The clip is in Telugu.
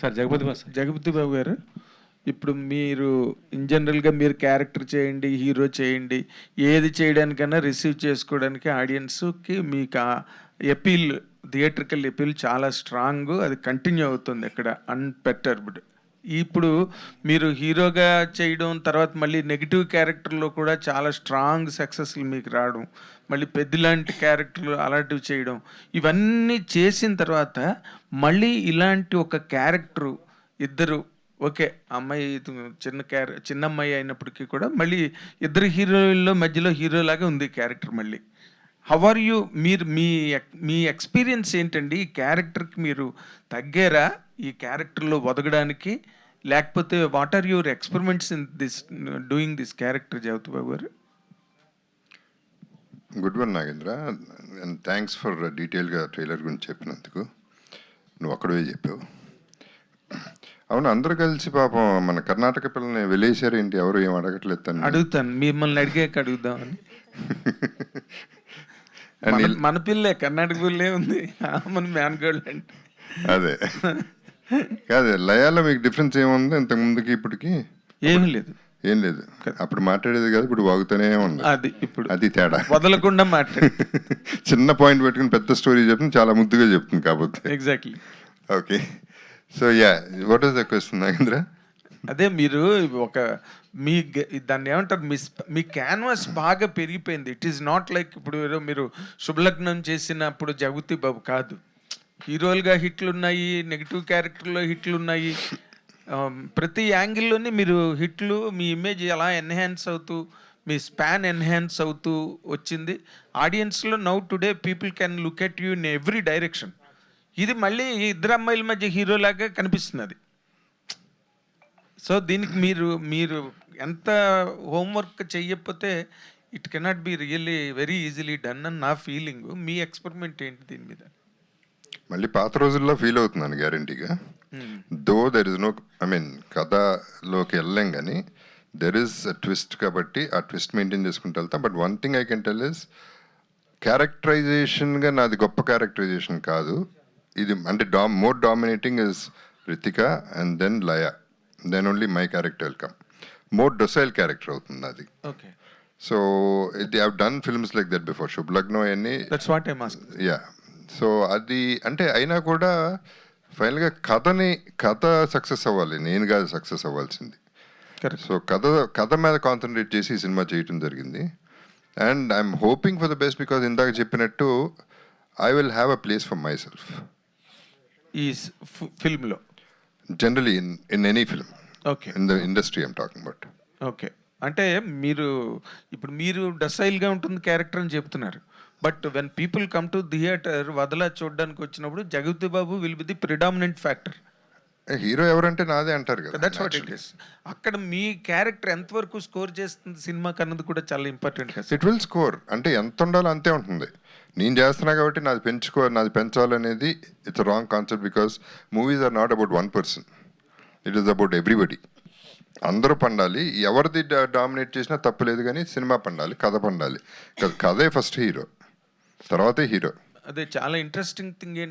సార్ జగపతి బాబు సార్. జగపతి బాబు గారు, ఇప్పుడు మీరు ఇన్ జనరల్గా మీరు క్యారెక్టర్ చేయండి, హీరో చేయండి, ఏది చేయడానికైనా రిసీవ్ చేసుకోవడానికి ఆడియన్స్కి మీకు ఎపీల్, థియేట్రికల్ ఎపీల్ చాలా స్ట్రాంగ్, అది కంటిన్యూ అవుతుంది ఇక్కడ అన్పెర్టర్బ్డ్. ఇప్పుడు మీరు హీరోగా చేయడం, తర్వాత మళ్ళీ నెగిటివ్ క్యారెక్టర్లో కూడా చాలా స్ట్రాంగ్ సక్సెస్లు మీకు రావడం, మళ్ళీ పెద్దలాంటి క్యారెక్టర్లు అలాంటివి చేయడం, ఇవన్నీ చేసిన తర్వాత మళ్ళీ ఇలాంటి ఒక క్యారెక్టరు ఇద్దరు ఓకే, అమ్మాయి చిన్న అమ్మాయి అయినప్పటికీ కూడా మళ్ళీ ఇద్దరు హీరోయిన్లో మధ్యలో హీరోలాగా ఉంది క్యారెక్టర్. మళ్ళీ హౌ ఆర్ యూ, మీరు మీ ఎక్స్పీరియన్స్ ఏంటండి? ఈ క్యారెక్టర్కి మీరు తగ్గారా ఈ క్యారెక్టర్లో ఒదగడానికి, లేకపోతే what are your experiments in this doing this character Jagapathi Babu గారు? Good one Nagendra, and thanks for డీటెయిల్గా ట్రైలర్ గురించి చెప్పినందుకు. నువ్వు అక్కడే చెప్పావు. అవును, అందరు కలిసి పాపం మన కర్ణాటక పిల్లల్ని వెలేసారు ఏంటి? ఎవరు ఏం అడగట్లేదు తను. అడుగుతాను, మిమ్మల్ని అడిగాక అడుగుదామని. మన పిల్లే, కర్ణాటక పిల్లే ఉంది, మన మ్యాన్ గర్ల్ అంటే. అదే కాదు, లయాలో మీకు డిఫరెన్స్ ఏముంది ఇంతకు ముందుకి ఇప్పటికి? ఏమీ లేదు, ఏం లేదు. అప్పుడు మాట్లాడేది కాదు, ఇప్పుడు వాగుతూనే ఉంది. అది ఇప్పుడు అది తేడా, వదలకుండా మాట్లాడు. చిన్న పాయింట్ పెట్టుకుని పెద్ద స్టోరీ చెప్తుంది, చాలా ముద్దుగా చెప్తుంది కాబట్టి. Exactly. Okay, so yeah, what is the question Nagendra? అదే మీరు ఒక దాన్ని ఏమంటారు, మీ క్యాన్వాస్ బాగా పెరిగిపోయింది. ఇట్ ఈస్ నాట్ లైక్ ఇప్పుడు ఏదో మీరు శుభలగ్నం చేసినప్పుడు జగపతి బాబు కాదు, హీరోలుగా హిట్లు ఉన్నాయి, నెగిటివ్ క్యారెక్టర్లో హిట్లు ఉన్నాయి, ప్రతి యాంగిల్లోని మీరు హిట్లు, మీ ఇమేజ్ ఎలా ఎన్హాన్స్ అవుతూ, మీ స్పాన్ ఎన్హాన్స్ అవుతూ వచ్చింది ఆడియన్స్లో. Now today people can look at you in every direction. ఇది మళ్ళీ ఇద్దరు అమ్మాయిల మధ్య హీరోలాగా కనిపిస్తున్నది. సో దీనికి మీరు ఎంత హోంవర్క్ చెయ్యకపోతే it cannot be really very easily done అని నా ఫీలింగ్. మీ ఎక్స్పెరిమెంట్ ఏంటి దీని మీద? మళ్ళీ పాత రోజుల్లో ఫీల్ అవుతున్నాను గ్యారంటీగా. Though there is no, I mean కథలోకి వెళ్ళలేం కానీ దెర్ ఇస్ అ ట్విస్ట్, కాబట్టి ఆ ట్విస్ట్ మెయింటైన్ చేసుకుంటూ వెళ్తాం. But one thing I can tell is, క్యారెక్టరైజేషన్గా నాది గొప్ప క్యారెక్టరైజేషన్ కాదు ఇది. అంటే more dominating is Ritika and then Laya, then only my character will come. More docile character అవుతుంది అది. Okay, so they have done films like that before, Shubhalagnam అన్ని. That's what I ask. Yeah, so అది అంటే అయినా కూడా ఫైనల్గా కథ సక్సెస్ అవ్వాలి, నేను కాదు సక్సెస్ అవ్వాల్సింది. సో కథ మీద కాన్సన్ట్రేట్ చేసి ఈ సినిమా చేయటం జరిగింది. And I'm hoping for the best, because ఇందాక చెప్పినట్టు I will have a place for myself ఈ ఫిల్మ్లో, generally in any film, okay, in the industry I'm talking about. Okay, అంటే మీరు డసైల్గా ఉంటుంది క్యారెక్టర్ అని చెప్తున్నారు. But when people come to theatre వదలా చూడడానికి వచ్చినప్పుడు Jagapathi Babu will be the predominant factor. Hero ఎవరంటే నాదే అంటారు కదా. That's what it is. అక్కడ మీ క్యారెక్టర్ ఎంతవరకు స్కోర్ చేస్తుంది సినిమాకి అన్నది కూడా చాలా ఇంపార్టెంట్ కదా. ఇట్ విల్ స్కోర్, అంటే ఎంత ఉండాలో అంతే ఉంటుంది. నేను చేస్తున్నా కాబట్టి నాది పెంచాలనేది it's wrong concept, because movies are not about one person, it is about everybody. అందరూ పండాలి, ఎవరిది డామినేట్ చేసినా తప్పులేదు, కానీ సినిమా పండాలి, కథ పండాలి. కథే ఫస్ట్ హీరో, తర్వాతే హీరో. అదే చాలా ఇంట్రెస్టింగ్ థింగ్